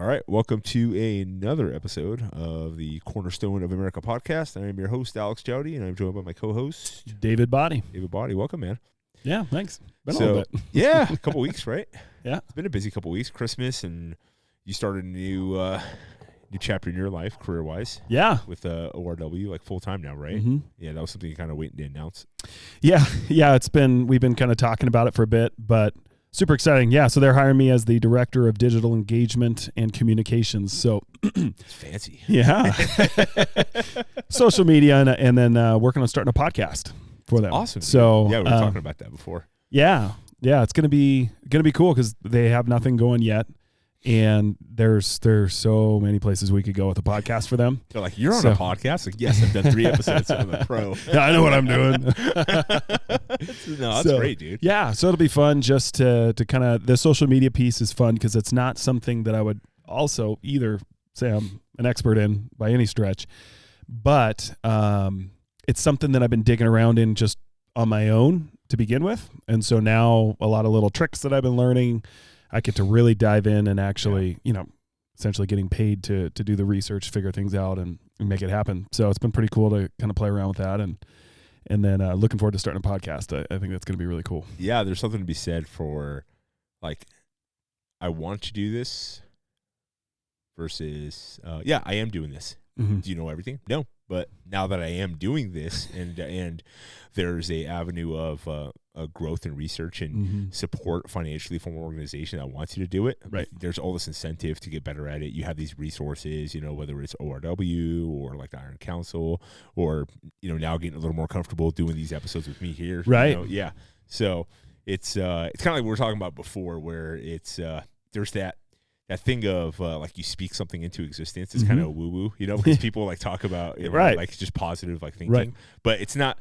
right, welcome to another episode of the Cornerstone of America podcast. I am your host, Alex Jowdy, and I'm joined by my co-host, David Body. David Body. Welcome, man. Yeah, thanks. Been a little bit. Yeah, a couple weeks, right? Yeah. It's been a busy couple weeks. Christmas, and you started a new chapter in your life, career-wise. Yeah. With ORW, like full-time now, right? Mm-hmm. Yeah, that was something you kind of waiting to announce. Yeah, we've been kind of talking about it for a bit, but super exciting. Yeah, so they're hiring me as the Director of Digital Engagement and Communications. So it's fancy. Yeah. Social media and then working on starting a podcast for them. Awesome. So yeah, we were talking about that before. Yeah, it's gonna be cool because they have nothing going yet, and there's so many places we could go with a podcast for them. They're like, you're on a podcast? Like, yes, I've done 3 episodes. I'm a pro. Yeah, I know what I'm doing. No, that's great, dude. Yeah, so it'll be fun just to kind of, the social media piece is fun because it's not something that I would also either say I'm an expert in by any stretch, but it's something that I've been digging around in just on my own to begin with. And so now a lot of little tricks that I've been learning, I get to really dive in and actually, essentially getting paid to do the research, figure things out and make it happen. So it's been pretty cool to kind of play around with that. And then looking forward to starting a podcast. I think that's going to be really cool. Yeah, there's something to be said for, like, I want to do this versus, I am doing this. Mm-hmm. Do you know everything? No. But now that I am doing this and there's a avenue of growth and research and support financially from an organization that wants you to do it, right? There's all this incentive to get better at it. You have these resources, whether it's ORW or like the Iron Council or, now getting a little more comfortable doing these episodes with me here. Right. Yeah. So it's kind of like we were talking about before where it's there's that thing of like you speak something into existence is kind of woo-woo, because people like talk about right. like just positive like thinking, right. But it's not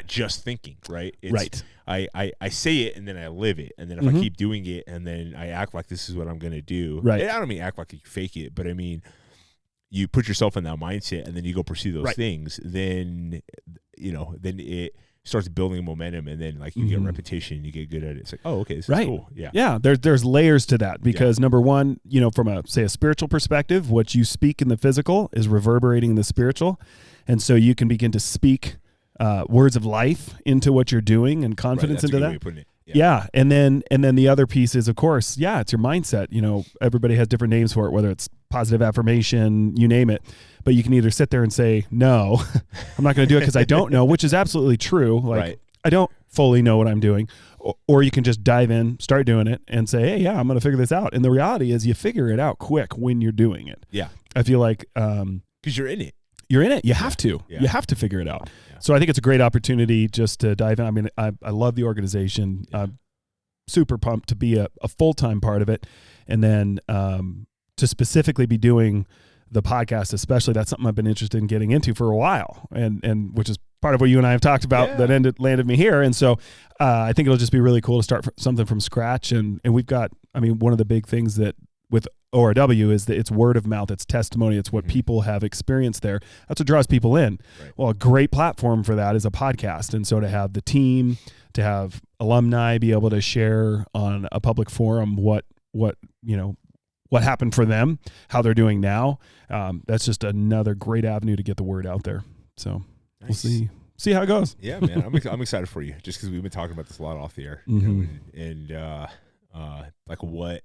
just thinking, right? It's, right. I say it and then I live it, and then if I keep doing it and then I act like this is what I'm gonna do, right? And I don't mean act like you fake it, but I mean you put yourself in that mindset and then you go pursue those things, then then it starts building momentum, and then like you get repetition, you get good at it. It's like, oh, okay, this is cool. Yeah. There's layers to that because number one, from a spiritual perspective, what you speak in the physical is reverberating in the spiritual, and so you can begin to speak words of life into what you're doing and confidence into that. Yeah. And then the other piece is, of course, it's your mindset. Everybody has different names for it, whether it's positive affirmation, you name it. But you can either sit there and say, no, I'm not going to do it because I don't know, which is absolutely true. Like, I don't fully know what I'm doing. Or you can just dive in, start doing it, and say, hey, I'm going to figure this out. And the reality is you figure it out quick when you're doing it. Yeah. I feel like... because you're in it. You're in it. You have to. Yeah. You have to figure it out. Yeah. So I think it's a great opportunity just to dive in. I mean, I love the organization. Yeah. I'm super pumped to be a full-time part of it. And then to specifically be doing the podcast, especially, that's something I've been interested in getting into for a while. And which is part of what you and I have talked about that landed me here. And so I think it'll just be really cool to start something from scratch. And we've got, one of the big things that with ORW is that it's word of mouth, it's testimony, it's what people have experienced there. That's what draws people in. Right. Well, a great platform for that is a podcast. And so to have the team, to have alumni be able to share on a public forum what happened for them, how they're doing now, that's just another great avenue to get the word out there. So We'll see how it goes. Yeah, man, I'm excited for you just because we've been talking about this a lot off the air, like what.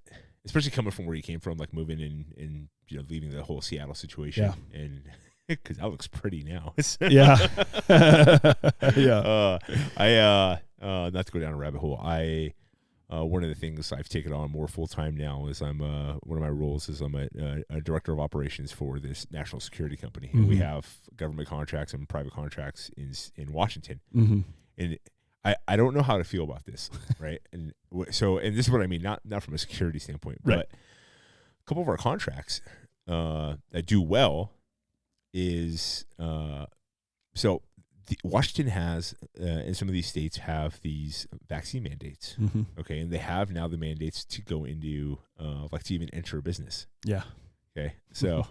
Especially coming from where you came from, like moving and leaving the whole Seattle situation, and because that looks pretty now. Yeah, not to go down a rabbit hole. One of the things I've taken on more full time now is one of my roles is I'm a director of operations for this national security company. And we have government contracts and private contracts in Washington, and I don't know how to feel about this, right? And so this is what I mean, not from a security standpoint, but a couple of our contracts that do well is Washington has and some of these states have these vaccine mandates, okay, and they have now the mandates to go into to even enter a business. Yeah. Okay. So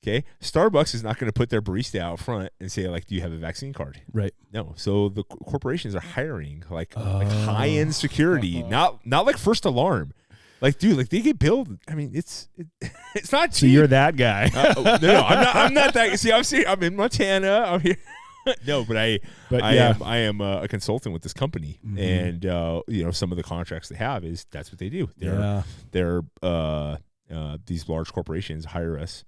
okay, Starbucks is not going to put their barista out front and say, like, do you have a vaccine card? Right. No. So the corporations are hiring like high-end security, not like first alarm, Like, dude, like they get billed. I mean, it's not cheap. So you're that guy. No, I'm not that. See, I'm in Montana. I'm here. No, but I am a consultant with this company, and some of the contracts they have is that's what they do. They're these large corporations hire us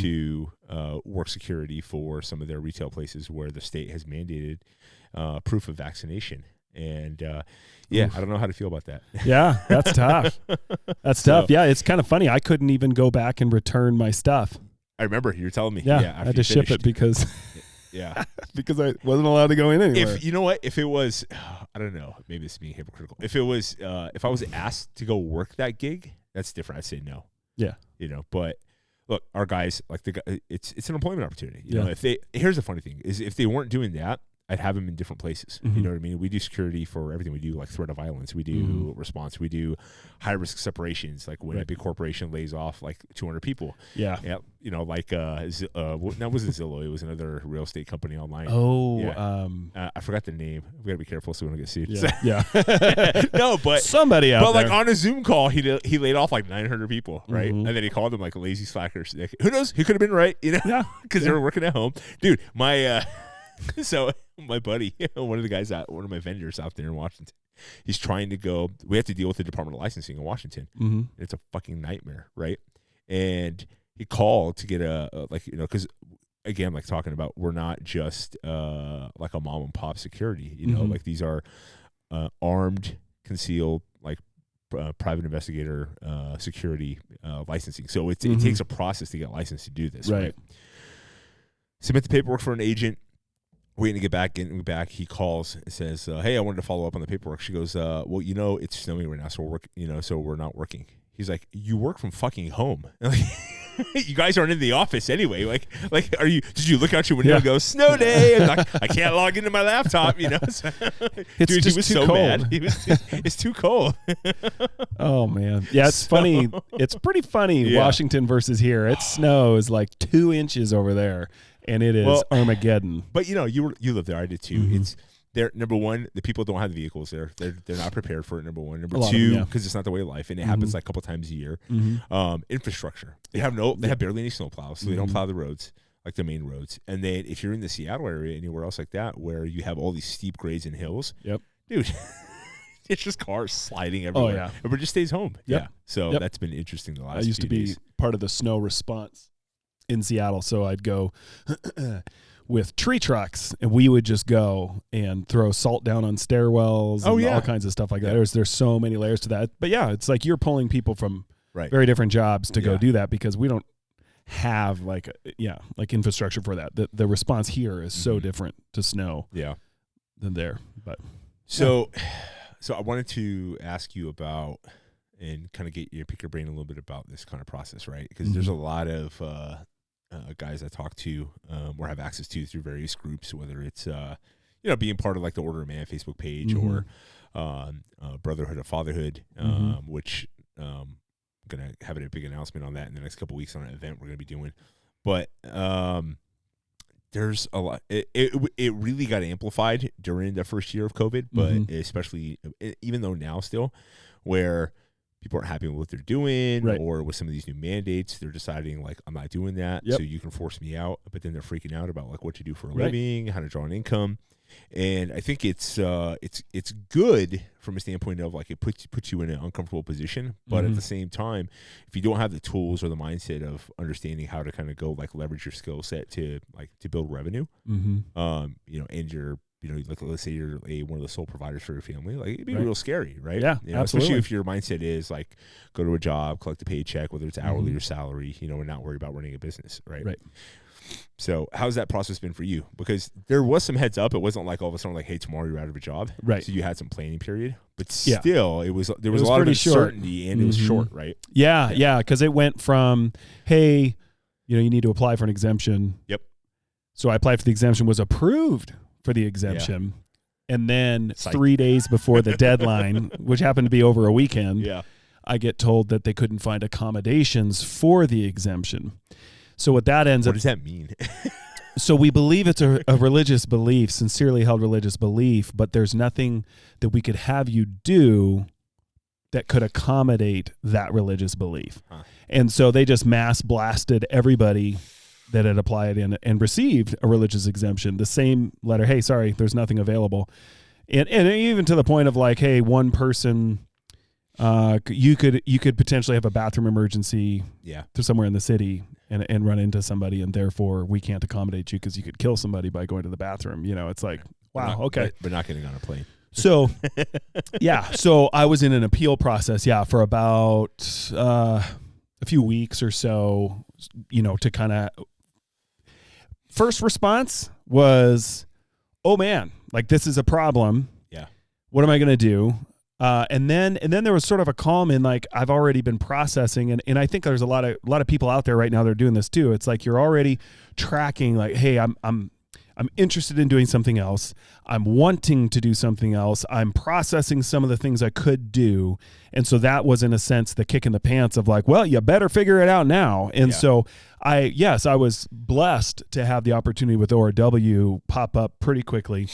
to work security for some of their retail places where the state has mandated proof of vaccination. And I don't know how to feel about that. Yeah, that's tough. That's tough. Yeah, it's kind of funny. I couldn't even go back and return my stuff. I remember you were telling me. Yeah, I had to ship it because because I wasn't allowed to go in anywhere. If you know what, if it was, I don't know, maybe it's being hypocritical. If it was, if I was asked to go work that gig, that's different. I'd say no. Yeah, but look, our guys, like it's an employment opportunity. You know, here's the funny thing is if they weren't doing that, I'd have them in different places. You know what I mean? We do security for everything we do, like threat of violence. We do response. We do high risk separations, like when a big corporation lays off like 200 people. Yeah. Like that wasn't Zillow. It was another real estate company online. Oh, yeah. I forgot the name. We gotta be careful so we don't get sued. Yeah. No, but somebody out there. Like on a Zoom call, he laid off like 900 people, right? And then he called them like lazy slackers. Like, who knows? He could have been right, because they were working at home. Dude, so my buddy, one of my vendors out there in Washington, he's trying to go. We have to deal with the Department of Licensing in Washington. It's a fucking nightmare, right? And he called to get because again, like talking about, we're not just like a mom and pop security, like these are armed, concealed, like private investigator security licensing. So it takes a process to get licensed to do this, right? Submit the paperwork for an agent. Waiting to get back, he calls and says, "Hey, I wanted to follow up on the paperwork." She goes, "Well, it's snowing right now, so we're not working." He's like, "You work from fucking home. You guys aren't in the office anyway. Like, are you? Did you look out your window and go, snow day? And like, I can't log into my laptop. So, it's dude, just he was too so cold. mad. It's too cold. Oh man, yeah, it's funny. It's pretty funny. Washington versus here. It snows like 2 inches over there. And it is Armageddon. But you live there. I did too. It's there. Number one, the people don't have the vehicles there. They're not prepared for it. Number one. Number two, because it's not the way of life, and it happens like a couple times a year. Infrastructure. They have barely any snow plows, so they don't plow the roads, like the main roads. And then if you're in the Seattle area, anywhere else like that, where you have all these steep grades and hills, dude. It's just cars sliding everywhere. Oh, yeah. Everybody just stays home. Yep. Yeah. So that's been interesting the last few days. I used to be part of the snow response in Seattle, so I'd go with tree trucks, and we would just go and throw salt down on stairwells and all kinds of stuff like that. There's so many layers to that. But yeah, it's like you're pulling people from very different jobs to go do that because we don't have like infrastructure for that. The response here is so different to snow than there. But so I wanted to ask you about and kind of pick your brain a little bit about this kind of process, right? Because there's a lot of guys I talk to or have access to through various groups, whether it's being part of like the Order of Man Facebook page or Brotherhood of Fatherhood, which I'm gonna have a big announcement on that in the next couple of weeks on an event we're gonna be doing. But there's a lot. It really got amplified during the first year of COVID, but especially even though now still, where people aren't happy with what they're doing, or with some of these new mandates, they're deciding like, I'm not doing that, so you can force me out. But then they're freaking out about like what to do for a living, how to draw an income, and I think it's good from a standpoint of like it puts you in an uncomfortable position. But at the same time, if you don't have the tools or the mindset of understanding how to kind of go like leverage your skill set to build revenue, and you're like let's say you're one of the sole providers for your family, like it'd be real scary, right? Yeah, absolutely. Especially if your mindset is like go to a job, collect a paycheck, whether it's hourly or salary, and not worry about running a business, right? Right. So how's that process been for you? Because there was some heads up. It wasn't like all of a sudden like, hey, tomorrow you're out of a job. Right. So you had some planning period, but still there was a lot of uncertainty and it was short, right? Yeah. Because it went from, hey, you need to apply for an exemption. Yep. So I applied for the exemption, was approved for the exemption. Yeah. And then 3 days before the deadline, which happened to be over a weekend, I get told that they couldn't find accommodations for the exemption. So what that ends up... What does that mean? So we believe it's a religious belief, sincerely held religious belief, but there's nothing that we could have you do that could accommodate that religious belief. And so they just mass blasted everybody that had applied and received a religious exemption, the same letter, hey, sorry, there's nothing available. And even to the point of like, hey, one person, you could potentially have a bathroom emergency to somewhere in the city and run into somebody, and therefore we can't accommodate you because you could kill somebody by going to the bathroom. It's like, wow, okay. But not getting on a plane. So, so I was in an appeal process, for about a few weeks or so, to kind of, first response was, oh man, like this is a problem. Yeah. What am I going to do? And then there was sort of a calm in like, I've already been processing. And I think there's a lot of people out there right now that are doing this too. It's like, you're already tracking like, hey, I'm interested in doing something else. I'm wanting to do something else. I'm processing some of the things I could do. And so that was in a sense the kick in the pants of like, well, you better figure it out now. And so I was blessed to have the opportunity with ORW pop up pretty quickly.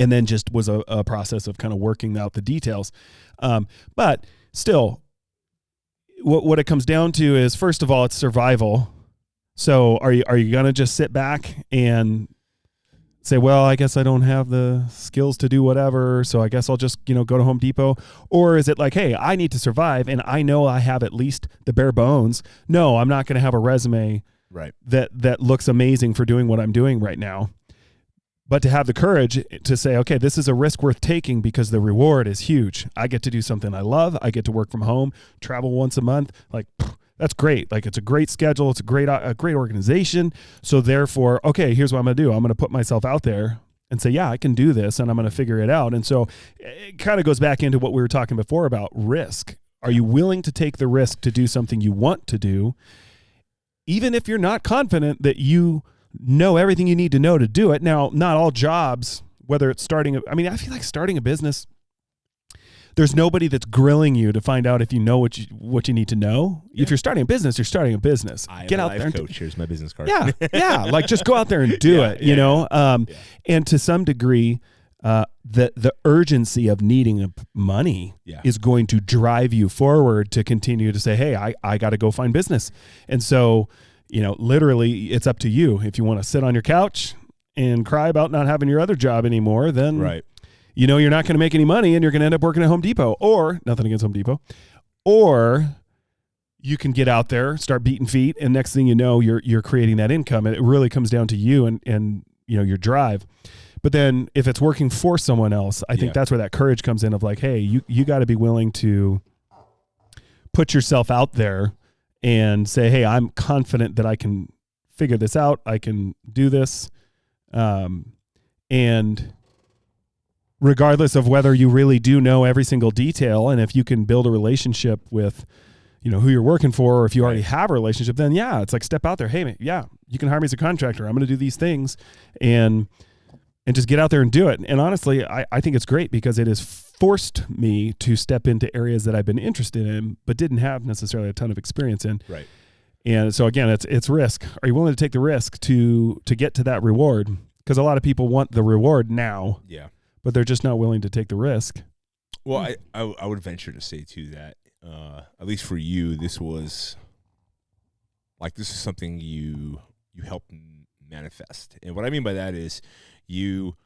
And then just was a process of kind of working out the details. But still, what it comes down to is, first of all, it's survival. So are you going to just sit back and say, well, I guess I don't have the skills to do whatever, so I guess I'll just, go to Home Depot? Or is it like, hey, I need to survive and I know I have at least the bare bones. No, I'm not going to have a resume that looks amazing for doing what I'm doing right now. But to have the courage to say, okay, this is a risk worth taking because the reward is huge. I get to do something I love. I get to work from home, travel once a month. Like, that's great. Like, it's a great schedule. It's a great organization. So therefore, okay, here's what I'm going to do. I'm going to put myself out there and say, yeah, I can do this and I'm going to figure it out. And so it kind of goes back into what we were talking before about risk. Are you willing to take the risk to do something you want to do, even if you're not confident that you know everything you need to know to do it? Now, not all jobs, whether it's I feel like starting a business, there's nobody that's grilling you to find out if you know what you need to know. Yeah. If you're starting a business, you're starting a business. Get out there. And coach, here's my business card. Yeah. Like, just go out there and do it, you know? And to some degree, the urgency of needing money is going to drive you forward to continue to say, hey, I got to go find business. And so, literally it's up to you. If you want to sit on your couch and cry about not having your other job anymore, then you're not going to make any money and you're going to end up working at Home Depot, or nothing against Home Depot, or you can get out there, start beating feet. And next thing you know, you're creating that income, and it really comes down to you and your drive. But then if it's working for someone else, I think that's where that courage comes in of like, hey, you got to be willing to put yourself out there and say, hey, I'm confident that I can figure this out. I can do this. And regardless of whether you really do know every single detail, and if you can build a relationship with, who you're working for, or if you already have a relationship, then it's like, step out there. Hey, you can hire me as a contractor. I'm going to do these things and just get out there and do it. And honestly, I think it's great because it has forced me to step into areas that I've been interested in, but didn't have necessarily a ton of experience in. Right. And so again, it's risk. Are you willing to take the risk to get to that reward? Because a lot of people want the reward now. Yeah. But they're just not willing to take the risk. Well, I would venture to say too that at least for you, this is something you helped manifest. And what I mean by that is you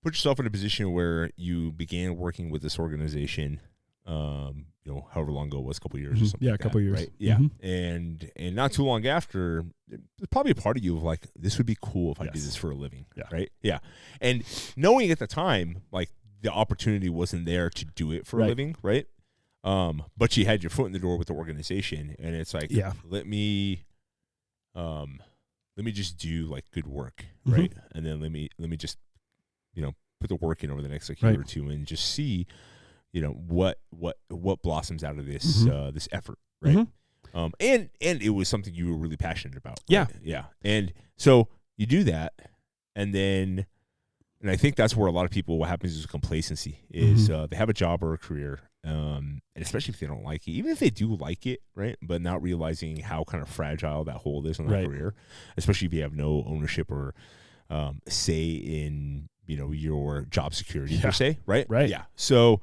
put yourself in a position where you began working with this organization, however long ago it was, a couple of years or something. Yeah, a couple of years. Right? Yeah. And not too long after, there's probably a part of you of like, this would be cool if I did this for a living. Yeah. Right? Yeah. And knowing at the time, like, the opportunity wasn't there to do it for a living, right? But you had your foot in the door with the organization, and it's like, let me just do like good work, right? And then let me just, put the work in over the next year or two and just see, what blossoms out of this this effort, right? And it was something you were really passionate about. Yeah. Right? Yeah. And so you do that, and I think that's where a lot of people, what happens is complacency is they have a job or a career, and especially if they don't like it, even if they do like it, right? But not realizing how kind of fragile that hold is on that career, especially if you have no ownership or say in, your job security per se, right? Right. Yeah. So,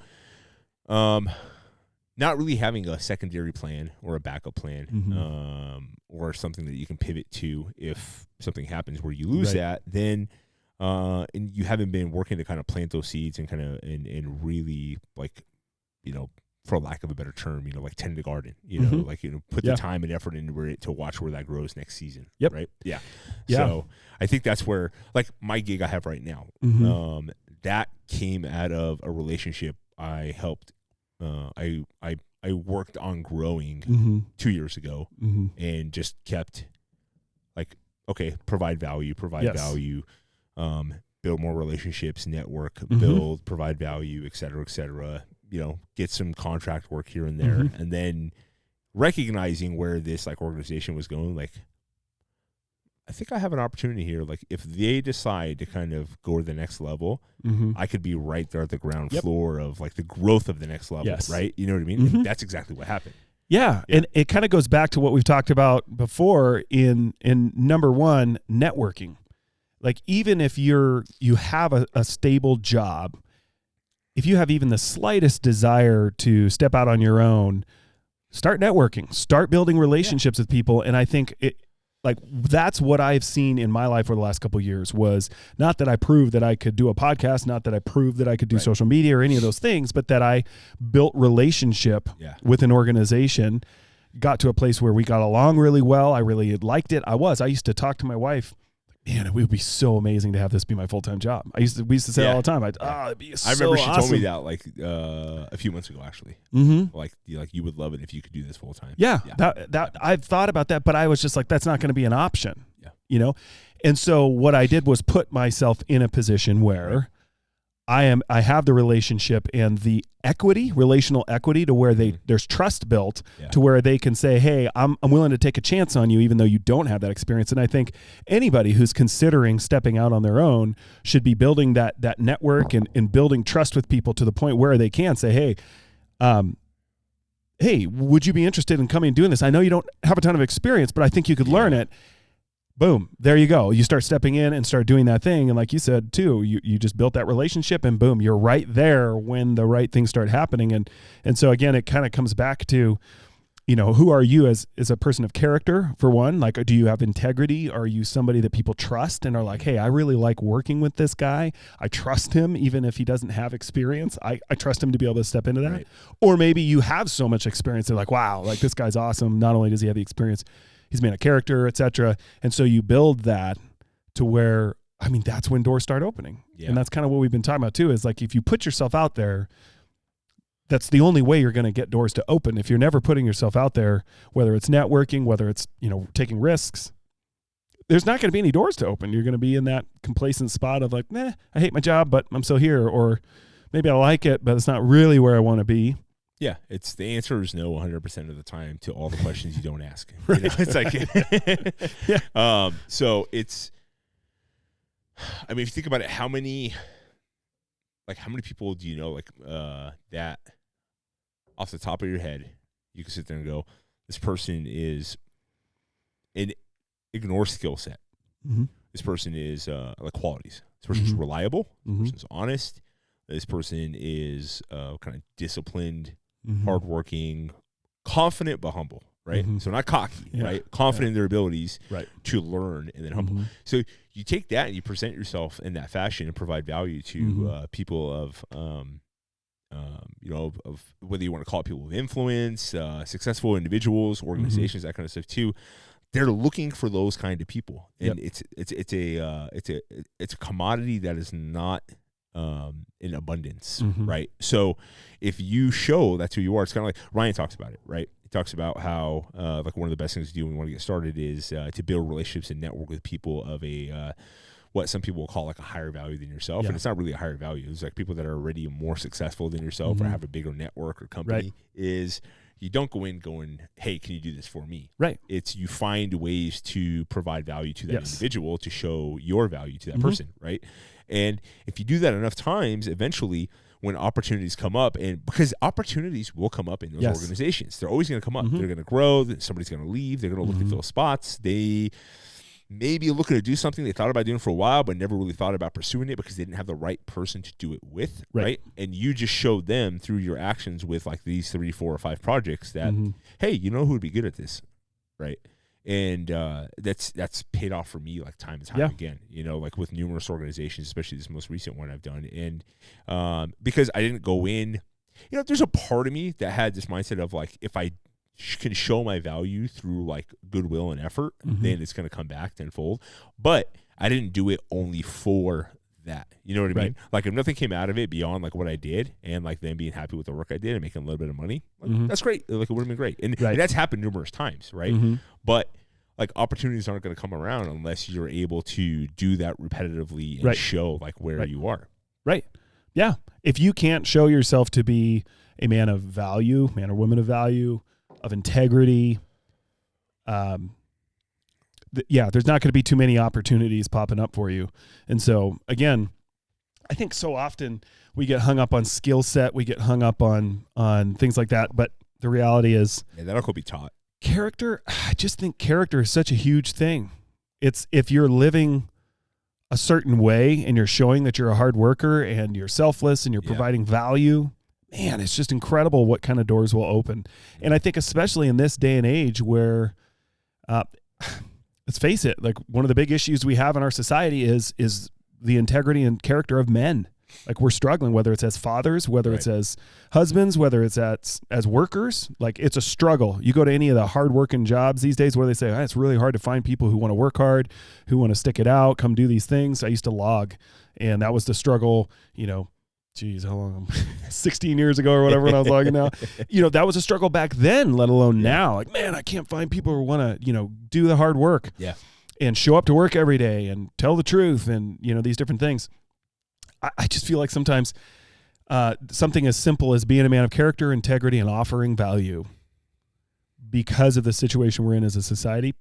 not really having a secondary plan or a backup plan, or something that you can pivot to if something happens where you lose that, then and you haven't been working to kind of plant those seeds and kind of and really, like, you know, for lack of a better term, you know, like tend the garden, you know, like, you know, put the time and effort into it to watch where that grows next season. Right. Yeah. So I think that's where, like, my gig I have right now, that came out of a relationship I helped. I worked on growing 2 years ago, and just kept, like, okay, provide value, build more relationships, network, build, provide value, et cetera, you know, get some contract work here and there. And then recognizing where this, like, organization was going, like, I think I have an opportunity here. Like, if they decide to kind of go to the next level, I could be right there at the ground floor of, like, the growth of the next level, right? You know what I mean? And that's exactly what happened. Yeah, and it kind of goes back to what we've talked about before in number one, networking. Like, even if you have a stable job, if you have even the slightest desire to step out on your own, start networking, start building relationships with people. And I think that's what I've seen in my life over the last couple of years, was not that I proved that I could do a podcast, not that I proved that I could do social media or any of those things, but that I built relationship with an organization, got to a place where we got along really well. I really liked it. I used to talk to my wife, man, it would be so amazing to have this be my full-time job. We used to say all the time, it'd be so awesome. I remember she told me that, like, a few months ago, actually. Like you would love it if you could do this full-time. That I've thought about that, but I was just like, that's not going to be an option. You know? And so what I did was put myself in a position where I have the relationship and the relational equity to where there's trust built to where they can say, hey, I'm willing to take a chance on you, even though you don't have that experience. And I think anybody who's considering stepping out on their own should be building that network and building trust with people to the point where they can say, hey, would you be interested in coming and doing this? I know you don't have a ton of experience, but I think you could learn it. Boom, there you go. You start stepping in and start doing that thing. And like you said, too, you just built that relationship, and boom, you're right there when the right things start happening. And so, again, it kind of comes back to, you know, who are you as a person of character, for one? Like, do you have integrity? Are you somebody that people trust and are like, hey, I really like working with this guy. I trust him even if he doesn't have experience. I trust him to be able to step into that. Right. Or maybe you have so much experience, they're like, wow, like, this guy's awesome. Not only does he have the experience, he's made a character, et cetera. And so you build that to where, I mean, that's when doors start opening. Yeah. And that's kind of what we've been talking about too, is like, if you put yourself out there, that's the only way you're going to get doors to open. If you're never putting yourself out there, whether it's networking, whether it's, you know, taking risks, there's not going to be any doors to open. You're going to be in that complacent spot of like, I hate my job, but I'm still here. Or maybe I like it, but it's not really where I want to be. Yeah, it's the answer is no 100% of the time to all the questions you don't ask. Right. You know, it's like, so it's, I mean, if you think about it, how many people do you know, like, that off the top of your head, you can sit there and go, this person is an ignore skill set. This person is like qualities. This person is reliable. This person is honest. This person is kind of disciplined, hardworking, confident but humble, right? So not cocky, right? Confident in their abilities to learn, and then humble. So you take that and you present yourself in that fashion and provide value to people of, you know, of whether you want to call it people of influence, successful individuals, organizations, that kind of stuff too. They're looking for those kind of people, and it's a commodity that is not in abundance, right? So if you show that's who you are, it's kind of like Ryan talks about it, right? He talks about how like one of the best things to do when you want to get started is to build relationships and network with people of a what some people will call like a higher value than yourself, and it's not really a higher value. It's like people that are already more successful than yourself or have a bigger network or company. Is you don't go in going, hey, can you do this for me? Right. It's you find ways to provide value to that individual, to show your value to that person, right? And if you do that enough times, eventually when opportunities come up, and because opportunities will come up in those organizations, they're always going to come up. They're going to grow. Somebody's going to leave. They're going to look to fill spots. maybe looking to do something they thought about doing for a while, but never really thought about pursuing it because they didn't have the right person to do it with, right? And you just showed them through your actions with like these 3, 4, or 5 projects that, hey, you know who would be good at this, right? And that's paid off for me like time and time again, you know, like with numerous organizations, especially this most recent one I've done. And because I didn't go in, you know, there's a part of me that had this mindset of like, if I can show my value through like goodwill and effort, then it's going to come back tenfold. But I didn't do it only for that. You know what I mean? Like if nothing came out of it beyond like what I did and like them being happy with the work I did and making a little bit of money, like, that's great. Like it would have been great. And that's happened numerous times, right? But like opportunities aren't going to come around unless you're able to do that repetitively and show like where you are. Right. Yeah. If you can't show yourself to be a man of value, man or woman of value, of integrity, there's not going to be too many opportunities popping up for you. And so again, I think so often we get hung up on skill set, we get hung up on things like that, but the reality is that'll go be taught. Character, I just think character is such a huge thing. It's if you're living a certain way and you're showing that you're a hard worker and you're selfless and you're providing value, man, it's just incredible what kind of doors will open. And I think especially in this day and age where, let's face it, like one of the big issues we have in our society is the integrity and character of men. Like we're struggling, whether it's as fathers, whether it's as husbands, whether it's as workers, like it's a struggle. You go to any of the hardworking jobs these days where they say, it's really hard to find people who want to work hard, who want to stick it out, come do these things. I used to log, and that was the struggle, you know, geez, how long? 16 years ago or whatever when I was logging now. You know, that was a struggle back then, let alone now. Like, man, I can't find people who want to, you know, do the hard work and show up to work every day and tell the truth and, you know, these different things. I just feel like sometimes something as simple as being a man of character, integrity, and offering value because of the situation we're in as a society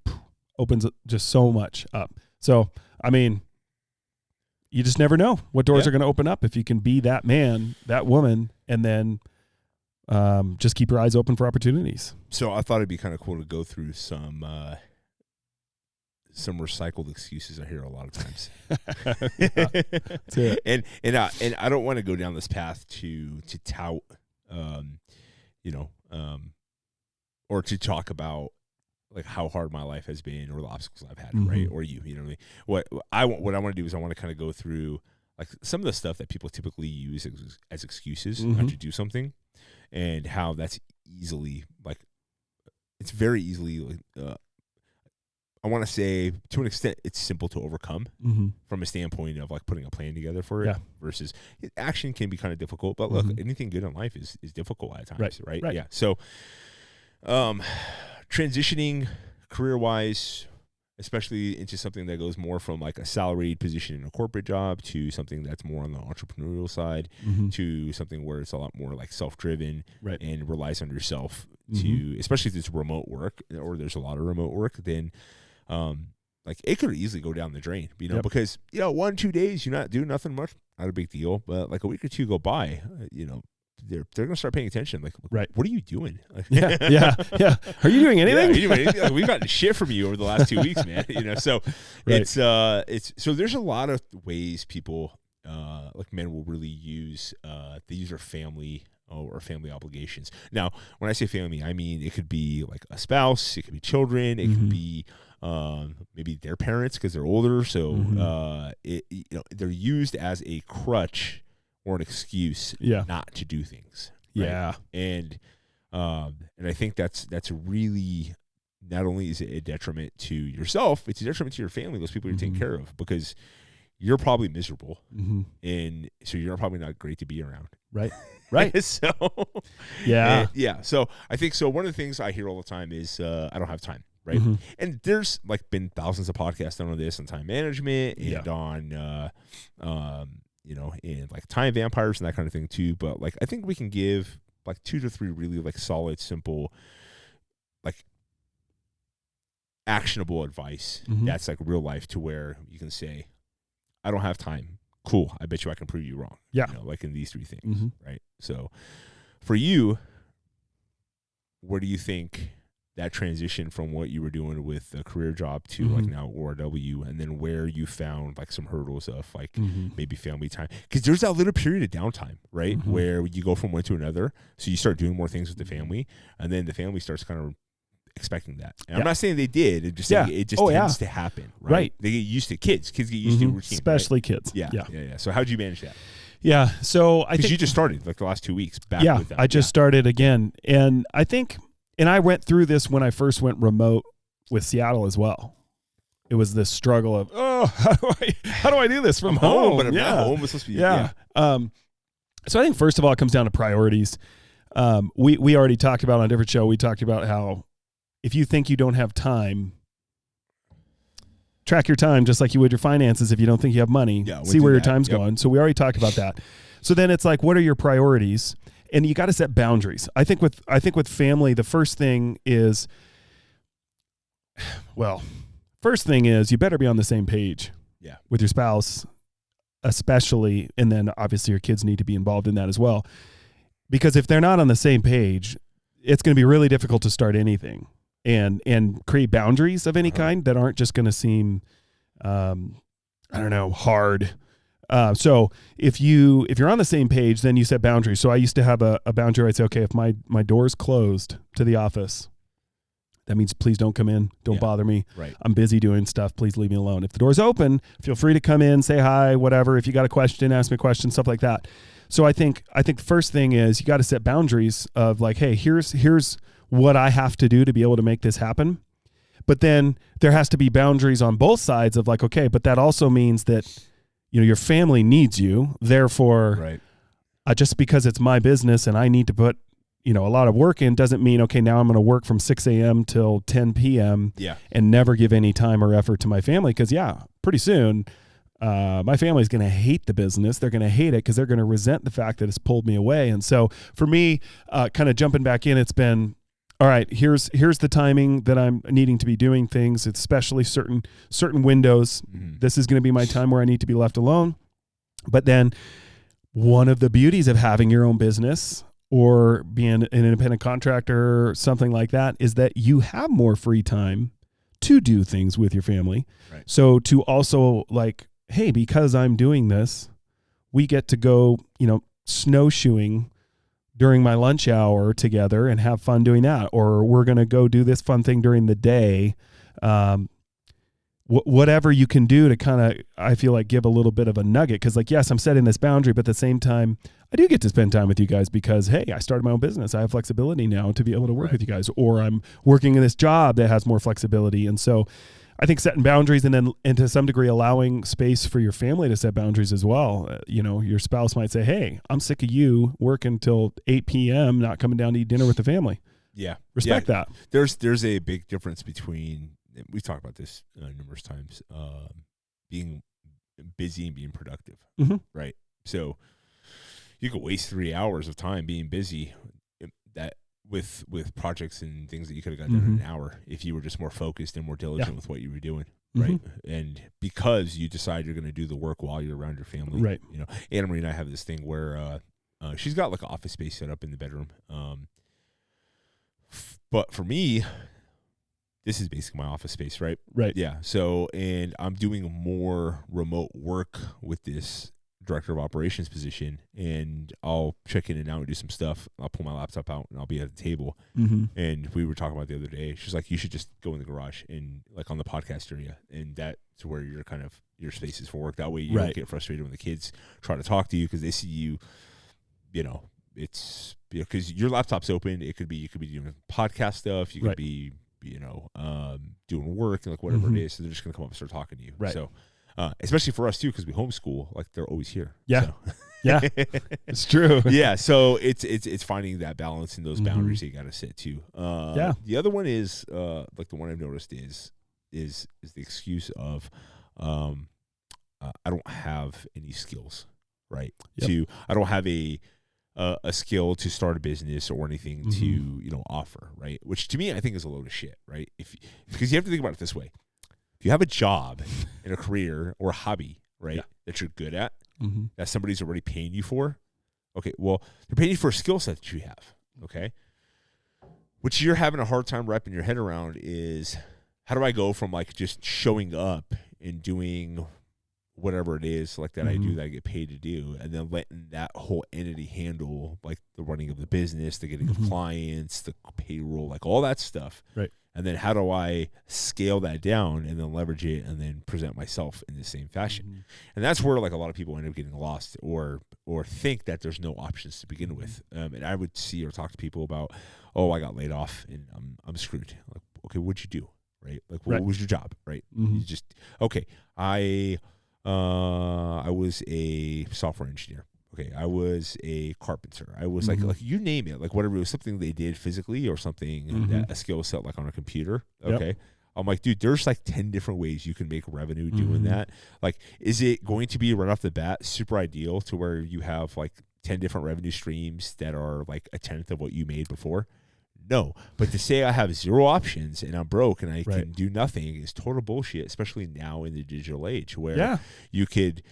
opens just so much up. So, I mean, you just never know what doors are going to open up if you can be that man, that woman, and then just keep your eyes open for opportunities. So I thought it'd be kind of cool to go through some recycled excuses I hear a lot of times. And I don't want to go down this path to tout, or to talk about like how hard my life has been or the obstacles I've had, right? Or you know what I mean? What I want to do is I want to kind of go through like some of the stuff that people typically use as excuses not to do something, and how that's easily like it's very easily I want to say to an extent it's simple to overcome from a standpoint of like putting a plan together for it versus action can be kind of difficult, but look, anything good in life is difficult at times, right? Yeah. So transitioning career-wise, especially into something that goes more from like a salaried position in a corporate job to something that's more on the entrepreneurial side to something where it's a lot more like self-driven and relies on yourself to, especially if it's remote work or there's a lot of remote work, then like it could easily go down the drain, you know, because, you know, 1-2 days you're not doing nothing much, not a big deal, but like a week or two go by, you know, they're going to start paying attention. Like, what are you doing? Like, yeah. Are you doing anything? Are you doing anything? Like, we've gotten shit from you over the last 2 weeks, man. You know, so it's so there's a lot of ways people, like men will really use, they use their family or family obligations. Now, when I say family, I mean, it could be like a spouse, it could be children, it could be, maybe their parents because they're older. So, you know, they're used as a crutch or an excuse not to do things. Right? And I think that's really, not only is it a detriment to yourself, it's a detriment to your family, those people you're taking care of, because you're probably miserable, and so you're probably not great to be around. Right. So so I think so. One of the things I hear all the time is I don't have time. Right. And there's like been thousands of podcasts done on this, on time management and on you know, and like time vampires and that kind of thing too. But like, I think we can give like 2 to 3 really like solid, simple, like actionable advice that's like real life, to where you can say, I don't have time. Cool. I bet you I can prove you wrong. You know, like in these 3 things. Right. So for you, where do you think that transition from what you were doing with a career job to like now ORW, and then where you found like some hurdles of like maybe family time, because there's that little period of downtime, right, where you go from one to another, so you start doing more things with the family, and then the family starts kind of expecting that. And I'm not saying they did, I'm just saying it just tends to happen, right? They get used to kids get used to routine, especially kids. Yeah. So how'd you manage that? Yeah, so I think you just started like the last 2 weeks back with that. I just started again, and I think, and I went through this when I first went remote with Seattle as well. It was this struggle of, how do I do this from home? But I'm not home. It's supposed to be, So I think first of all, it comes down to priorities. We already talked about on a different show. We talked about how if you think you don't have time, track your time just like you would your finances. If you don't think you have money, see where your time's going. So we already talked about that. So then it's like, what are your priorities? And you got to set boundaries. I think with family, the first thing is you better be on the same page with your spouse, especially, and then obviously your kids need to be involved in that as well. Because if they're not on the same page, it's going to be really difficult to start anything and create boundaries of any kind that aren't just going to seem, hard. So if you're on the same page, then you set boundaries. So I used to have a boundary. I'd say, okay, if my door's closed to the office, that means please don't come in. Don't bother me. Right. I'm busy doing stuff. Please leave me alone. If the door's open, feel free to come in, say hi, whatever. If you got a question, ask me a question, stuff like that. So I think the first thing is you got to set boundaries of like, hey, here's what I have to do to be able to make this happen. But then there has to be boundaries on both sides of like, okay, but that also means that, your family needs you. Therefore, just because it's my business and I need to put, a lot of work in doesn't mean, okay, now I'm going to work from 6 a.m. till 10 p.m. And never give any time or effort to my family. Because pretty soon my family's going to hate the business. They're going to hate it because they're going to resent the fact that it's pulled me away. And so for me, kind of jumping back in, it's been, all right, here's the timing that I'm needing to be doing things. It's especially certain windows. This is going to be my time where I need to be left alone. But then one of the beauties of having your own business or being an independent contractor or something like that is that you have more free time to do things with your family. Right. So to also like, hey, because I'm doing this, we get to go, snowshoeing during my lunch hour together and have fun doing that. Or we're going to go do this fun thing during the day. Whatever you can do to kind of, I feel like, give a little bit of a nugget. Cause like, yes, I'm setting this boundary, but at the same time, I do get to spend time with you guys because, hey, I started my own business. I have flexibility now to be able to work with you guys, or I'm working in this job that has more flexibility. And so I think setting boundaries and to some degree allowing space for your family to set boundaries as well. Your spouse might say, hey, I'm sick of you working till 8 p.m., not coming down to eat dinner with the family. Yeah. Respect that. There's a big difference between, we've talked about this numerous times, being busy and being productive, right? So you could waste 3 hours of time being busy that with projects and things that you could have gotten done in an hour if you were just more focused and more diligent with what you were doing, right? And because you decide you're going to do the work while you're around your family, right? Anna Marie and I have this thing where she's got like an office space set up in the bedroom, but for me, this is basically my office space, right? Right. Yeah. So, and I'm doing more remote work with this director of operations position, and I'll check in and out and do some stuff. I'll pull my laptop out and I'll be at the table. And we were talking about the other day, she's like, you should just go in the garage and like on the podcast area, and that's where you're kind of, your space is for work. That way you don't get frustrated when the kids try to talk to you because they see you, it's because your laptop's open. You could be doing podcast stuff. You could be, doing work and like whatever it is. So they're just going to come up and start talking to you. Right. So, especially for us too, because we homeschool, like they're always here. Yeah. So. Yeah. It's true. Yeah. So it's finding that balance and those boundaries that you got to set too. The other one is, like the one I've noticed is the excuse of, I don't have any skills, right? I don't have a skill to start a business or anything to, offer, right? Which to me, I think is a load of shit, right? Because you have to think about it this way. If you have a job and a career or a hobby, right, that you're good at, that somebody's already paying you for, okay, well, they're paying you for a skill set that you have, okay? what you're having a hard time wrapping your head around is, how do I go from like just showing up and doing whatever it is like that I do that I get paid to do, and then letting that whole entity handle like the running of the business, the getting of clients, the payroll, like all that stuff. Right. And then how do I scale that down and then leverage it and then present myself in the same fashion? And that's where like a lot of people end up getting lost or think that there's no options to begin with. And I would see or talk to people about, oh, I got laid off and I'm screwed. Like, okay, what'd you do? Right? Like, what was your job? Right? You just, okay, I was a software engineer. Okay, I was a carpenter. I was like you name it, like whatever it was, something they did physically or something that a skill set like on a computer. Okay, yep. I'm like, dude, there's like 10 different ways you can make revenue doing that. Like, is it going to be right off the bat super ideal to where you have like 10 different revenue streams that are like a tenth of what you made before? No, but to say I have zero options and I'm broke and I can do nothing is total bullshit, especially now in the digital age where you could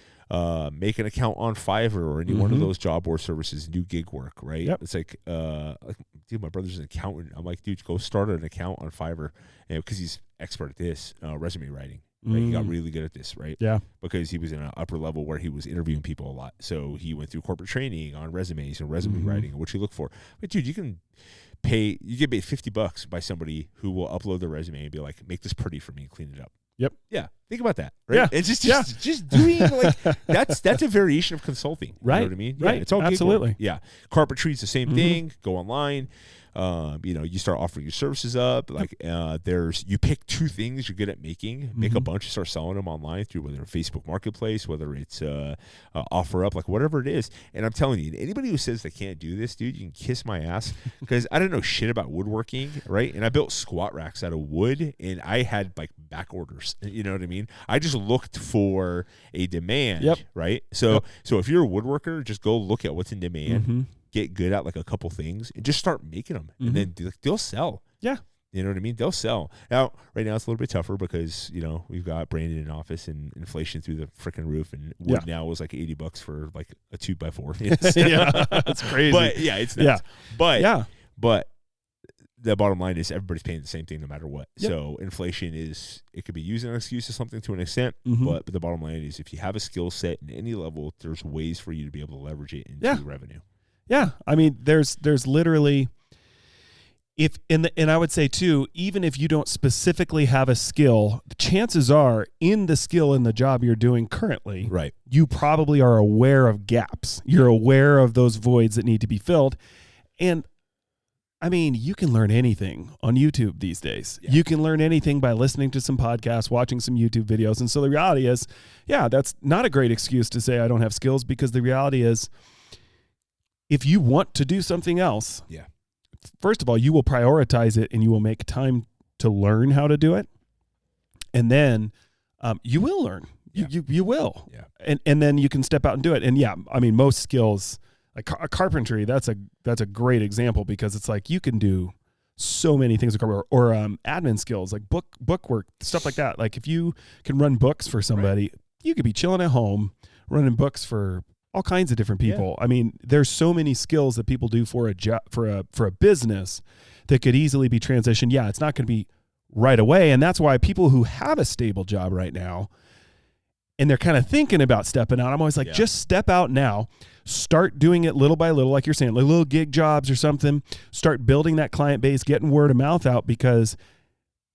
make an account on Fiverr or any one of those job board services, new gig work, right? Yep. It's like, dude, my brother's an accountant. I'm like, dude, go start an account on Fiverr, because he's expert at this, resume writing. Right? He got really good at this, right? Yeah. Because he was in an upper level where he was interviewing people a lot. So he went through corporate training on resumes and resume writing and what you look for. But dude, you get paid $50 by somebody who will upload their resume and be like, make this pretty for me and clean it up. Yep. Yeah. Think about that. Right? Yeah. It's just doing like that's a variation of consulting. Right. You know what I mean? Right. Yeah, it's all absolutely. Yeah. Carpentry's the same thing. Go online. You start offering your services up. Like you pick two things you're good at making, make a bunch, start selling them online through whether Facebook Marketplace, whether it's OfferUp, like whatever it is. And I'm telling you, anybody who says they can't do this, dude, you can kiss my ass, because I don't know shit about woodworking, right? And I built squat racks out of wood, and I had like back orders. You know what I mean? I just looked for a demand, right? So if you're a woodworker, just go look at what's in demand. Get good at like a couple things and just start making them, and then they'll sell. Yeah. You know what I mean? They'll sell. Now, right now it's a little bit tougher because, we've got Brandon in office and inflation through the freaking roof, and wood now was like $80 for like a 2x4. Yeah. That's crazy. But yeah, it's nuts. But the bottom line is everybody's paying the same thing no matter what. Yep. So inflation it could be used as an excuse to something to an extent, but the bottom line is if you have a skill set in any level, there's ways for you to be able to leverage it into revenue. Yeah, I mean, there's literally, and I would say too, even if you don't specifically have a skill, the chances are in the skill in the job you're doing currently, right, you probably are aware of gaps. You're aware of those voids that need to be filled, and I mean, you can learn anything on YouTube these days. Yeah. You can learn anything by listening to some podcasts, watching some YouTube videos, and so the reality is, that's not a great excuse to say I don't have skills, because the reality is, if you want to do something else, first of all, you will prioritize it and you will make time to learn how to do it. And then you will learn. You will. Yeah. And then you can step out and do it. And I mean, most skills, like carpentry, that's a great example, because it's like you can do so many things, or admin skills, like book work, stuff like that. Like if you can run books for somebody, you could be chilling at home running books for all kinds of different people. I mean, there's so many skills that people do for a job, for a business, that could easily be transitioned. Yeah, it's not going to be right away, and that's why people who have a stable job right now, and they're kind of thinking about stepping out, I'm always like, just step out now. Start doing it little by little, like you're saying, like little gig jobs or something. Start building that client base, getting word of mouth out, because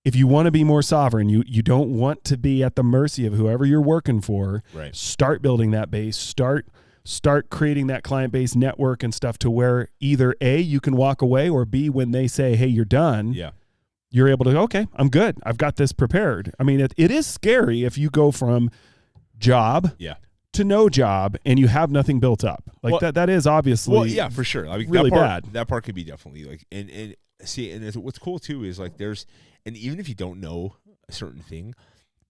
if you want to be more sovereign, you don't want to be at the mercy of whoever you're working for. Right. Start building that base. Start creating that client base network and stuff, to where either A, you can walk away, or B, when they say, hey, you're done, you're able to, okay, I'm good. I've got this prepared. I mean, it is scary if you go from job to no job and you have nothing built up. Like that is obviously for sure. I mean, really bad. bad. That part could be definitely like, and see, and what's cool too is like and even if you don't know a certain thing,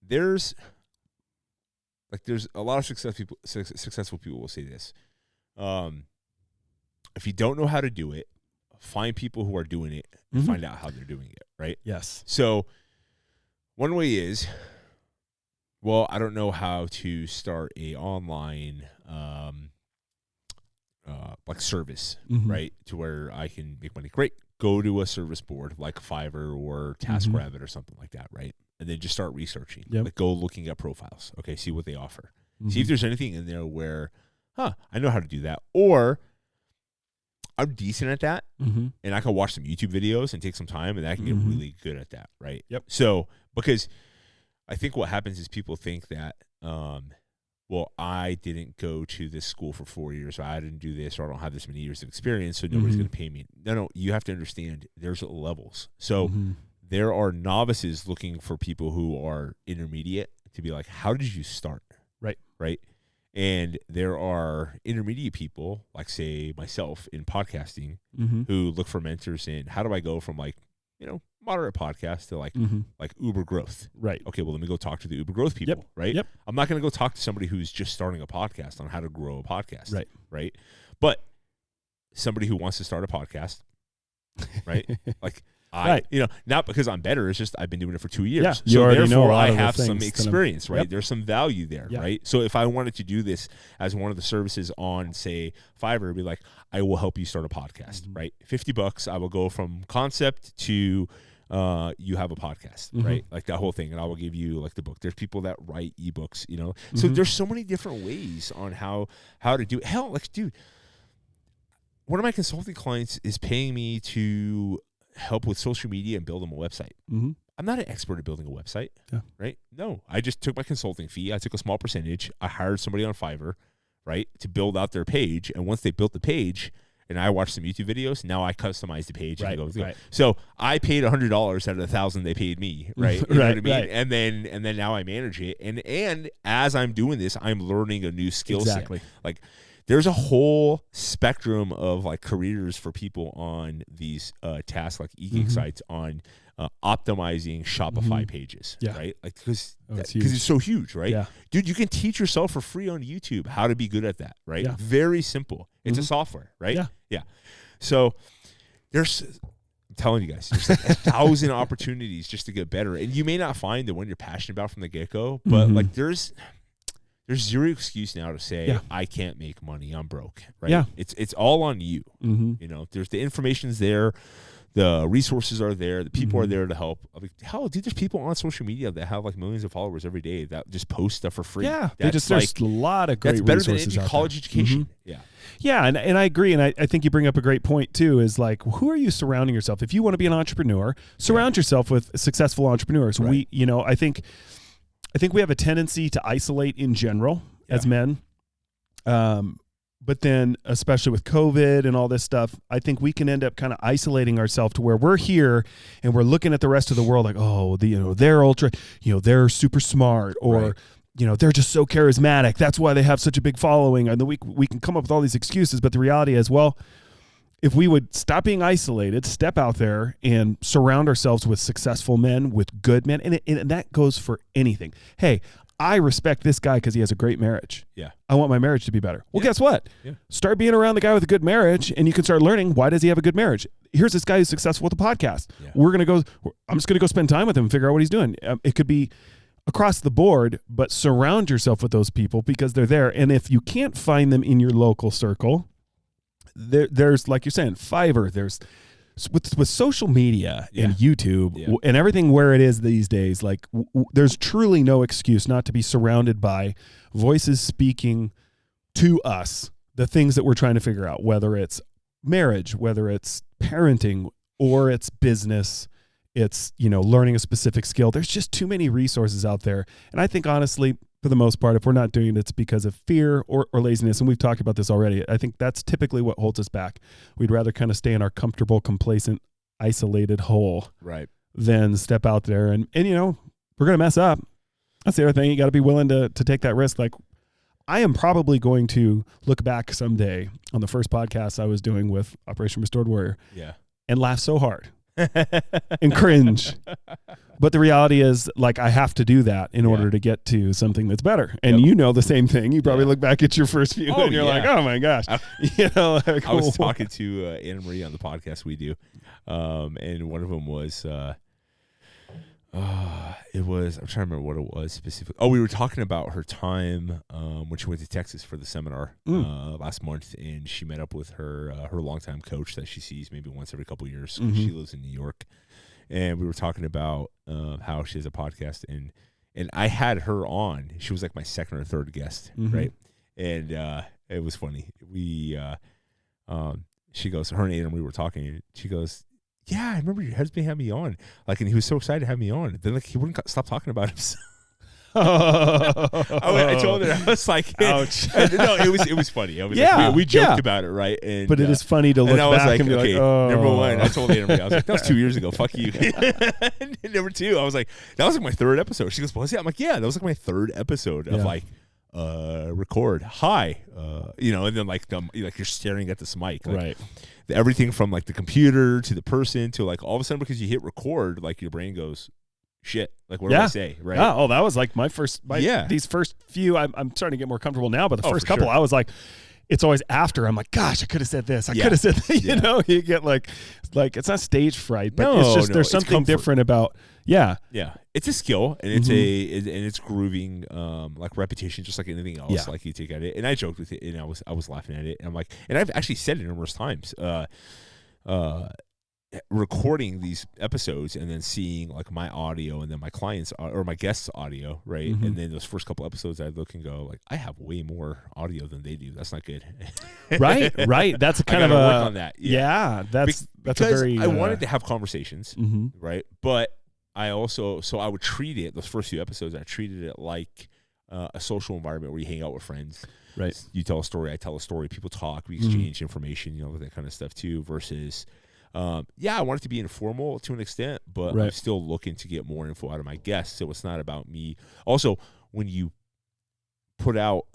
there's a lot of successful people will say this. If you don't know how to do it, find people who are doing it and find out how they're doing it, right? Yes. So one way is, well, I don't know how to start a online like service, right, to where I can make money. Great. go to a service board like Fiverr or TaskRabbit or something like that, right? And then just start researching. Like go looking at profiles. Okay, see what they offer. See if there's anything in there where, I know how to do that. Or I'm decent at that, and I can watch some YouTube videos and take some time, and I can get really good at that, right? So, because I think what happens is people think that, well, I didn't go to this school for 4 years, or I didn't do this, or I don't have this many years of experience, so nobody's going to pay me. No, you have to understand there's levels. So there are novices looking for people who are intermediate to be like, how did you start? Right. And there are intermediate people, like say myself in podcasting, who look for mentors in how do I go from like, moderate podcast to like Uber growth. Right. Okay, well, let me go talk to the Uber growth people, right? I'm not going to go talk to somebody who's just starting a podcast on how to grow a podcast. Right. But somebody who wants to start a podcast, right? Like not because I'm better, it's just I've been doing it for 2 years. So therefore I have some experience, right? There's some value there, right? So if I wanted to do this as one of the services on, say, Fiverr, it'd be like, I will help you start a podcast, right? $50, I will go from concept to you have a podcast, right? Like that whole thing, and I will give you like the book. There's people that write ebooks, So there's so many different ways on how to do it. Hell, like, dude, one of my consulting clients is paying me to help with social media and build them a website. I'm not an expert at building a website, right? No, I just took my consulting fee. I took a small percentage. I hired somebody on Fiverr, right, to build out their page. And once they built the page and I watched some YouTube videos, now I customize the page. And go. So I paid $100 out of the $1,000 they paid me, right? You know what I mean? And then now I manage it. And as I'm doing this, I'm learning a new skill set. Like, there's a whole spectrum of like careers for people on these tasks like e-geek sites on optimizing Shopify pages, right? Like because it's so huge, right? Dude, you can teach yourself for free on YouTube how to be good at that, right? Very simple. It's a software, right? Yeah. So I'm telling you guys, there's like 1,000 opportunities just to get better, and you may not find the one you're passionate about from the get-go, but like there's zero excuse now to say I can't make money, I'm broke, right? It's all on you. There's the information's there, the resources are there, the people are there to help. Like, hell, dude, there's people on social media that have like millions of followers every day that just post stuff for free. There's a lot of great resources. That's better than any college education. And I agree, and I think you bring up a great point too. Is like, who are you surrounding yourself? If you want to be an entrepreneur, surround yourself with successful entrepreneurs. Right. I think we have a tendency to isolate in general as men. But then, especially with COVID and all this stuff, I think we can end up kind of isolating ourselves to where we're here and we're looking at the rest of the world like, oh, they're ultra, they're super smart, or they're just so charismatic. That's why they have such a big following. And then we can come up with all these excuses. But the reality is, well, if we would stop being isolated, step out there and surround ourselves with successful men, with good men, and that goes for anything. Hey, I respect this guy because he has a great marriage. I want my marriage to be better. Well, guess what? Start being around the guy with a good marriage, and you can start learning, why does he have a good marriage? Here's this guy who's successful with a podcast. I'm just going to go spend time with him and figure out what he's doing. It could be across the board, but surround yourself with those people because they're there. And if you can't find them in your local circle, there's, like you're saying, Fiverr, there's with social media and YouTube and everything where it is these days, like there's truly no excuse not to be surrounded by voices speaking to us the things that we're trying to figure out, whether it's marriage, whether it's parenting, or it's business, it's, learning a specific skill. There's just too many resources out there. And I think, honestly, for the most part, if we're not doing it, it's because of fear or laziness. And we've talked about this already. I think that's typically what holds us back. We'd rather kind of stay in our comfortable, complacent, isolated hole than step out there. And we're going to mess up. That's the other thing. You got to be willing to take that risk. Like, I am probably going to look back someday on the first podcast I was doing with Operation Restored Warrior and laugh so hard and cringe. But the reality is, like, I have to do that in order to get to something that's better. And the same thing. You probably look back at your first few and you're like, oh my gosh. I was talking to Anna Marie on the podcast we do. And one of them was, It was, I'm trying to remember what it was specifically. Oh, we were talking about her time when she went to Texas for the seminar last month, and she met up with her longtime coach that she sees maybe once every couple of years. She lives in New York, and we were talking about how she has a podcast, and I had her on. She was like my second or third guest, right? And it was funny. She goes, her and Adam, we were talking, and she goes, yeah, I remember your husband had me on. Like, and he was so excited to have me on. Then, like, he wouldn't stop talking about himself. I told her, I was like, ouch. No, it was funny. I was like, we joked about it, right? And, but it is funny to look back and be like, oh. Number one, I told Adam, I was like, that was 2 years ago. Fuck you. And number two, I was like, that was like my third episode. She goes, well, I'm like, yeah, that was like my third episode of like, record. Hi. And then like you're staring at this mic. Like, right. Everything from like the computer to the person to like all of a sudden because you hit record, like your brain goes, shit. Like what do I say? Right. Yeah. Oh, that was like these first few. I'm starting to get more comfortable now, but the first couple, I was like, it's always after. I'm like, gosh, I could have said this. I could have said that. You know, you get like it's not stage fright, but it's just there's something different about. Yeah. It's a skill, and it's grooving, like repetition, just like anything else. Like you take at it, and I joked with it, and I was laughing at it, and I'm like, and I've actually said it numerous times. Recording these episodes and then seeing like my audio and then my clients or my guests' audio, right? And then those first couple episodes, I look and go like, I have way more audio than they do. That's not good. right. That's kind of work on that. That's a very. I wanted to have conversations, right? But I also, so I would treat it, those first few episodes, I treated it like a social environment where you hang out with friends. Right. You tell a story, I tell a story, people talk, we exchange information, that kind of stuff too, versus, I want it to be informal to an extent, but I'm still looking to get more info out of my guests. So it's not about me. Also, when you put out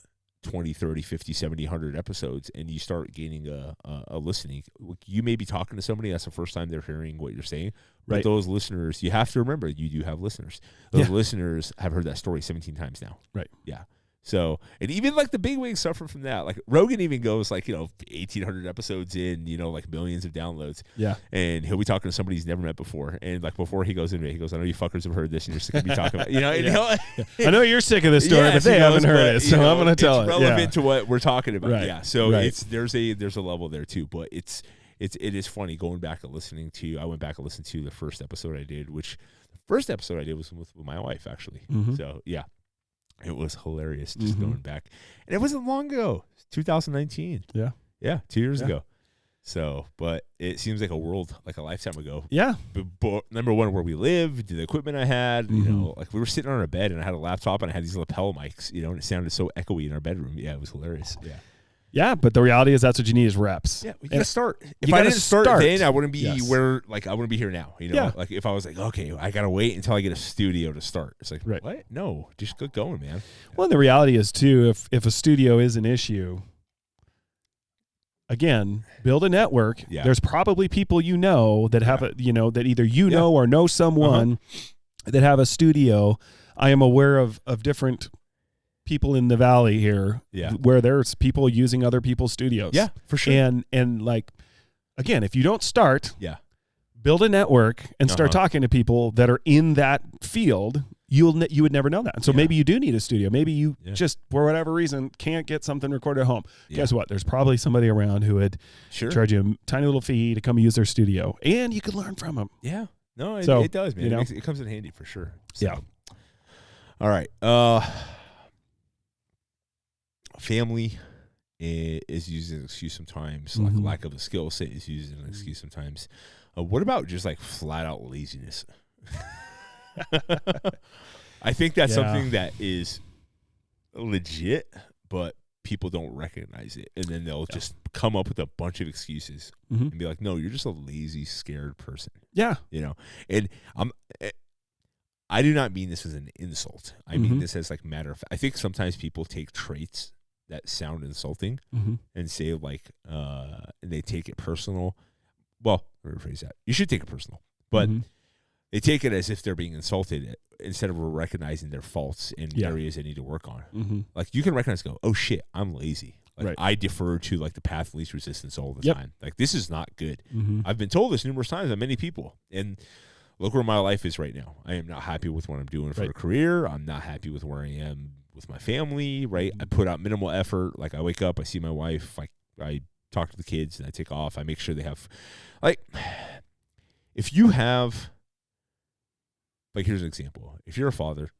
20, 30, 50, 70, 100 episodes and you start gaining a listening, you may be talking to somebody, that's the first time they're hearing what you're saying. But those listeners, you have to remember, you do have listeners. Those listeners have heard that story 17 times now. Right. Yeah. So, and even like the big wigs suffer from that. Like Rogan even goes like, 1,800 episodes in, like millions of downloads. Yeah. And he'll be talking to somebody he's never met before. And like before he goes into it, he goes, I know you fuckers have heard this and you're sick of me talking about it. I know you're sick of this story, but they haven't heard it. So I'm going to tell it. It's relevant to what we're talking about. Right. Yeah. So there's a level there too, but it is funny going back and listening to, I went back and listened to the first episode I did, which the first episode I did was with my wife actually. So yeah. It was hilarious just going back. And it wasn't long ago. 2019. Yeah. Yeah, 2 years ago. So, but it seems like a lifetime ago. Yeah. But number one, where we lived, the equipment I had, like we were sitting on our bed and I had a laptop and I had these lapel mics, and it sounded so echoey in our bedroom. Yeah, it was hilarious. Yeah. Yeah, but the reality is that's what you need is reps. Yeah, you gotta start. If I didn't start then, I wouldn't be I wouldn't be here now. Like if I was like, okay, I gotta wait until I get a studio to start. It's like, what? No, just get going, man. Well, the reality is too, if a studio is an issue, again, build a network. Yeah. There's probably people that have that either know or know someone that have a studio. I am aware of different people in the valley here where there's people using other people's studios. Yeah, for sure. And like, again, if you don't start, build a network and start talking to people that are in that field, you would never know that. And so maybe you do need a studio. Maybe you just, for whatever reason, can't get something recorded at home. Guess what? There's probably somebody around who would charge you a tiny little fee to come use their studio, and you could learn from them. Yeah. No, it does, man. It comes in handy for sure. So. Yeah. All right. Family is used as an excuse sometimes. Like lack of a skill set is used as an excuse sometimes. What about just like flat out laziness? I think that's something that is legit, but people don't recognize it, and then they'll just come up with a bunch of excuses and be like, "No, you're just a lazy, scared person." Yeah, and I do not mean this as an insult. I mean this as like matter of fact. I think sometimes people take traits that sound insulting and say like, and they take it personal. Well, let me rephrase that. You should take it personal, but they take it as if they're being insulted instead of recognizing their faults and areas they need to work on. Like you can recognize, go, oh shit, I'm lazy. Like I defer to like the path of least resistance all the time. Like this is not good. I've been told this numerous times by many people, and look where my life is right now. I am not happy with what I'm doing for a career. I'm not happy with where I am with my family, right? I put out minimal effort. Like, I wake up, I see my wife, I talk to the kids, and I take off. I make sure they have, like, if you have, like, here's an example. If you're a father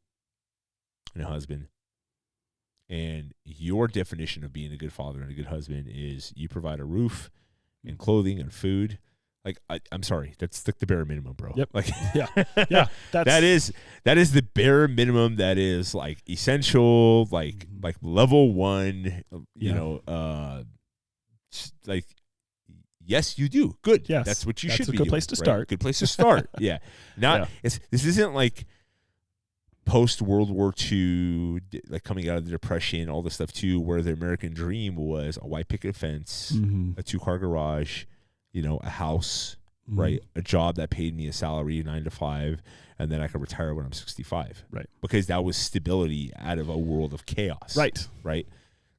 and a husband, and your definition of being a good father and a good husband is you provide a roof and clothing and food, like, I'm sorry, that's like the bare minimum, bro. Yep. Like, yeah. that is the bare minimum. That is like essential, like level one. You know, like, yes, you do. Good. Yes, that's what you should be. That's a good place to start. Good place to start. Yeah. This isn't like post World War II, like coming out of the Depression, all this stuff too, where the American dream was a white picket fence, a 2-car garage, you know, a house, right? A job that paid me a salary 9 to 5, and then I could retire when I'm 65. Right. Because that was stability out of a world of chaos. Right. Right.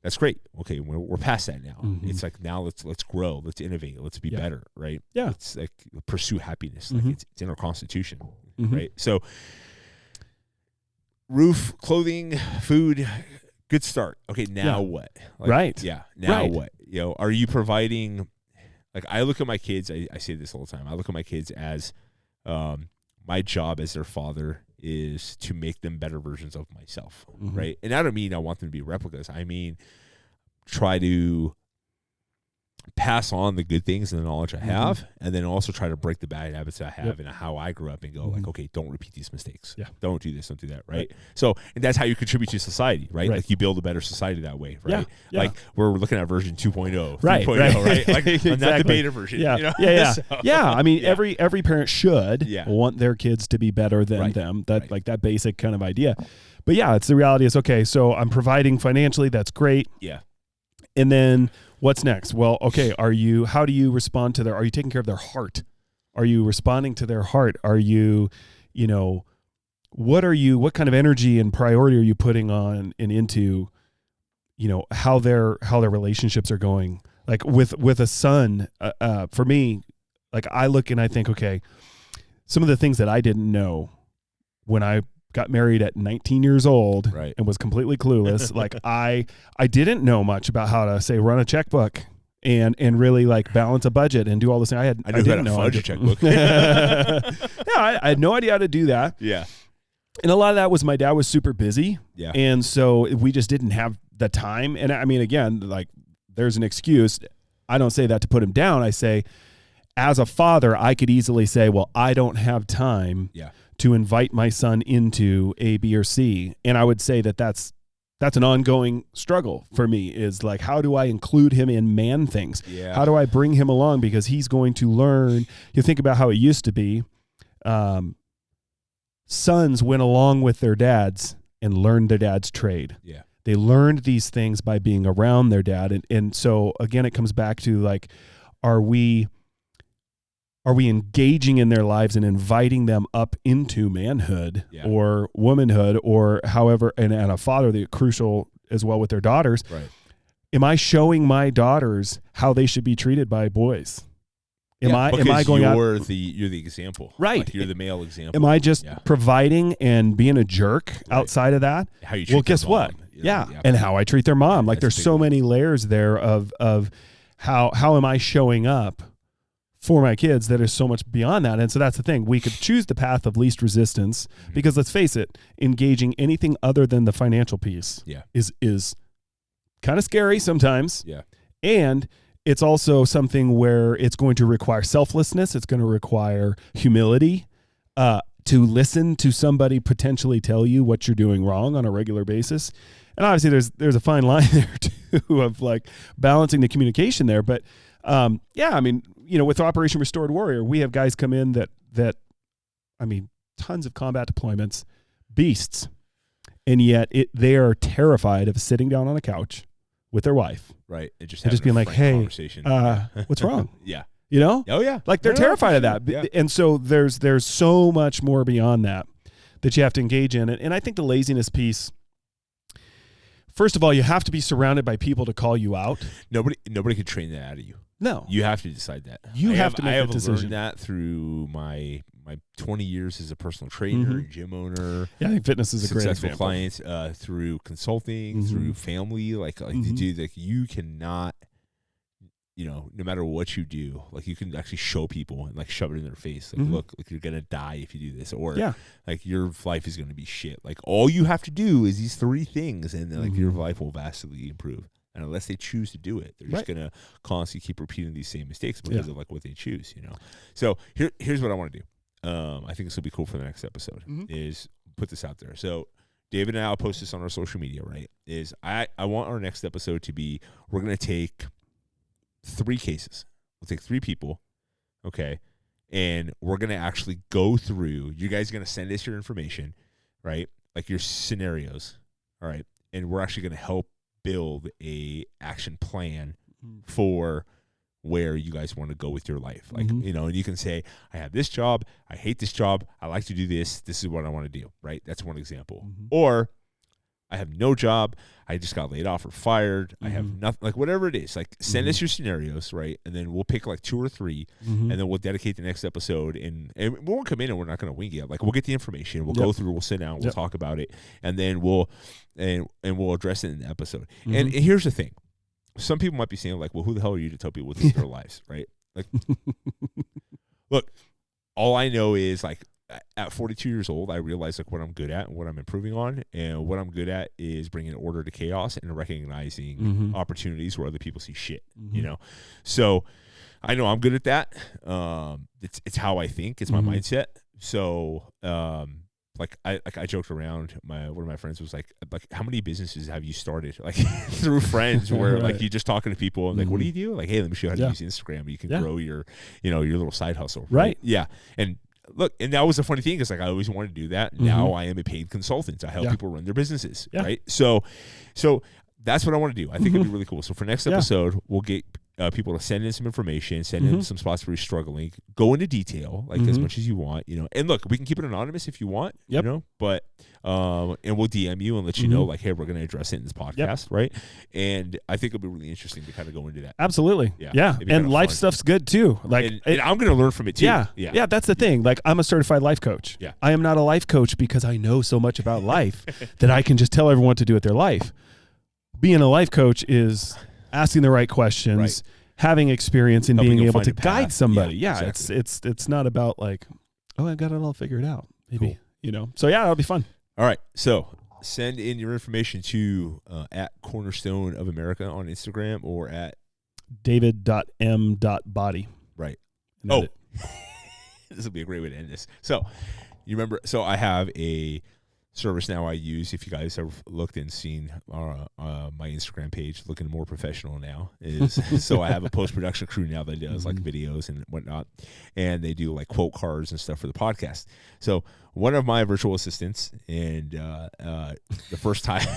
That's great. Okay, we're past that now. It's like, now let's grow, let's innovate, let's be better, right? Yeah. Let's like pursue happiness. Like, it's in our Constitution, right? So, roof, clothing, food, good start. Okay, now what? Like, right. Yeah. Now what? You know, are you providing? Like, I look at my kids. I say this all the time. I look at my kids as my job as their father is to make them better versions of myself, right? And I don't mean I want them to be replicas. I mean, try to pass on the good things and the knowledge I have, and then also try to break the bad habits I have and how I grew up, and go like, okay, don't repeat these mistakes. Yeah. Don't do this, don't do that, right? So, and that's how you contribute to society, right? Like, you build a better society that way, right? Yeah. Like, we're looking at version 2.0, right, 3.0, right? Like, exactly. not the beta version. Yeah. You know? Yeah. So, yeah. I mean, every parent should want their kids to be better than them. That like that basic kind of idea. But yeah, it's the reality is, okay, so I'm providing financially, that's great. Yeah. And then what's next? Well, okay, how do you respond to are you taking care of their heart? Are you responding to their heart? Are you, what kind of energy and priority are you putting on and into, how their relationships are going? Like with a son, for me, like, I look and I think, okay, some of the things that I didn't know when I got married at 19 years old and was completely clueless. Like, I didn't know much about how to, say, run a checkbook and really, like, balance a budget and do all this thing. I didn't know how to fudge a checkbook. I had no idea how to do that. Yeah. And a lot of that was my dad was super busy. Yeah. And so we just didn't have the time. And I mean, again, like, there's an excuse. I don't say that to put him down. I say, as a father, I could easily say, well, I don't have time to invite my son into A, B, or C. And I would say that that's an ongoing struggle for me, is like, how do I include him in man things? Yeah. How do I bring him along? Because he's going to learn. You think about how it used to be. Sons went along with their dads and learned their dad's trade. Yeah. They learned these things by being around their dad. And so, again, it comes back to, like, are we engaging in their lives and inviting them up into manhood or womanhood, or however, and a father, the crucial as well with their daughters. Right. Am I showing my daughters how they should be treated by boys? Am I going out? You're the example. Right. Like, you're the male example. Am I just providing and being a jerk outside of that? How you treat well, guess their what? mom. Yeah. And how I treat their mom. Like, there's so many layers there of how am I showing up for my kids that is so much beyond that. And so that's the thing. We could choose the path of least resistance, because let's face it, engaging anything other than the financial piece is kind of scary sometimes. Yeah. And it's also something where it's going to require selflessness. It's going to require humility, to listen to somebody potentially tell you what you're doing wrong on a regular basis. And obviously there's a fine line there too of, like, balancing the communication there. But I mean, with Operation Restored Warrior, we have guys come in that I mean, tons of combat deployments, beasts, and yet they are terrified of sitting down on a couch with their wife, right, and just being like, "Hey, what's wrong?" Yeah, Oh yeah, like they're terrified of that, and so there's so much more beyond that you have to engage in, and I think the laziness piece. First of all, you have to be surrounded by people to call you out. Nobody can train that out of you. No, you have to decide that. You have to make that decision. Learned that through my my 20 years as a personal trainer, gym owner. Yeah, I think fitness is a great example. Successful clients through consulting, through family. Like dude, like you cannot, no matter what you do, like you can actually show people and like shove it in their face. Like, look, like you're gonna die if you do this, or like your life is gonna be shit. Like all you have to do is these 3 things, and then, like your life will vastly improve. And unless they choose to do it, they're just gonna constantly keep repeating these same mistakes because of like what they choose. So here's what I want to do. I think this will be cool for the next episode. Is put this out there. So David and I'll post this on our social media. Right? Is I want our next episode to be, we're gonna take 3 cases. We'll take 3 people, okay, and we're gonna actually go through. You guys are gonna send us your information, right? Like your scenarios, all right, and we're actually gonna help build a action plan for where you guys want to go with your life. Like, and you can say, I have this job, I hate this job, I like to do this is what I want to do, right? That's one example. Or I have no job, I just got laid off or fired, I have nothing, like whatever it is. Like send us your scenarios, right? And then we'll pick like 2 or 3, and then we'll dedicate the next episode, and we won't come in and we're not going to wing it. Like we'll get the information, we'll go through, we'll sit down, we'll talk about it, and then we'll address it in the episode. And here's the thing. Some people might be saying like, well, who the hell are you to tell people what their lives, right? Like, look, all I know is like, at 42 years old, I realized like what I'm good at and what I'm improving on, and what I'm good at is bringing order to chaos and recognizing opportunities where other people see shit. So I know I'm good at that. It's how I think. It's my mindset. So like I joked around. One of my friends was like how many businesses have you started like through friends where like you're just talking to people and like what do you do? Like, hey, let me show you how to use Instagram. You can grow your your little side hustle. Right? Yeah. And look, and that was the funny thing is like I always wanted to do that. Now I am a paid consultant. I help people run their businesses, right? So that's what I want to do. I think it'd be really cool. So for next episode, we'll get people to send in some information, send in some spots where you're struggling, go into detail like as much as you want, and look, we can keep it anonymous if you want, but and we'll DM you and let you know like, hey, we're going to address it in this podcast, right? And I think it'll be really interesting to kind of go into that. Absolutely. Yeah. And life stuff's good too. Like, and I'm going to learn from it too. Yeah. That's the thing. Like, I'm a certified life coach. Yeah. I am not a life coach because I know so much about life that I can just tell everyone what to do with their life. Being a life coach is asking the right questions, having experience, and being able to guide somebody. Yeah, exactly. It's not about like, oh, I got it all figured out. Maybe So yeah, that'll be fun. All right, so send in your information to at Cornerstone of America on Instagram or at david.m.body. Right. This will be a great way to end this. So you remember? So I have a service now I use. If you guys have looked and seen my Instagram page, looking more professional now, is so I have a post-production crew now that does like videos and whatnot, and they do like quote cards and stuff for the podcast. So one of my virtual assistants, and the first time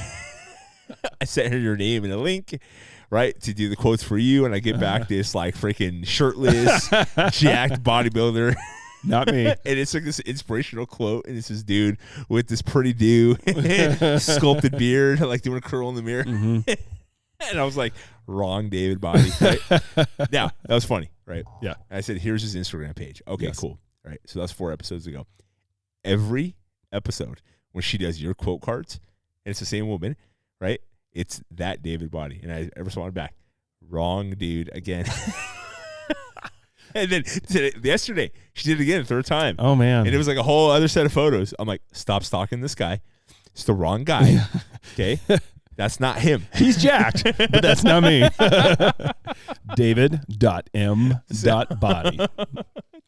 I sent her your name and a link, right, to do the quotes for you, and I get back this like freaking shirtless, jacked bodybuilder. Not me. And it's like this inspirational quote, and it's this dude with this pretty dude, sculpted beard, like doing a curl in the mirror. And I was like, wrong David body. Right? Now, that was funny, right? Yeah. And I said, here's his Instagram page. Okay, cool. Right. So that's 4 episodes ago. Every episode, when she does your quote cards, and it's the same woman, right? It's that David body. And I responded back, wrong dude again. And then yesterday, she did it again, 3rd time. Oh, man. And it was like a whole other set of photos. I'm like, stop stalking this guy. It's the wrong guy. Okay? That's not him. He's jacked, but that's not me. David.m.body.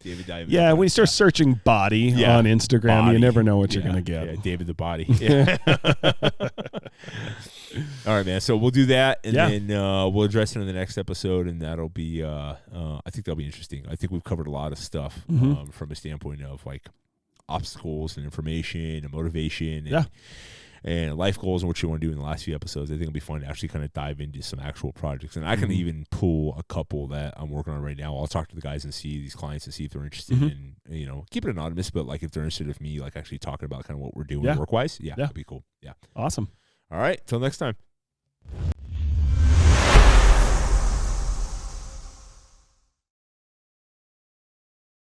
David. Yeah, when you start searching body on Instagram, you never know what you're going to get. Yeah, David the body. Yeah. All right, man. So we'll do that, and then we'll address it in the next episode, and that'll be, I think that'll be interesting. I think we've covered a lot of stuff from a standpoint of like obstacles and information and motivation and life goals and what you want to do in the last few episodes. I think it'll be fun to actually kind of dive into some actual projects, and I can even pull a couple that I'm working on right now. I'll talk to the guys and see these clients and see if they're interested in, keep it anonymous, but like if they're interested with me, like actually talking about kind of what we're doing work-wise. Yeah, that'd be cool. Yeah. Awesome. All right. Till next time.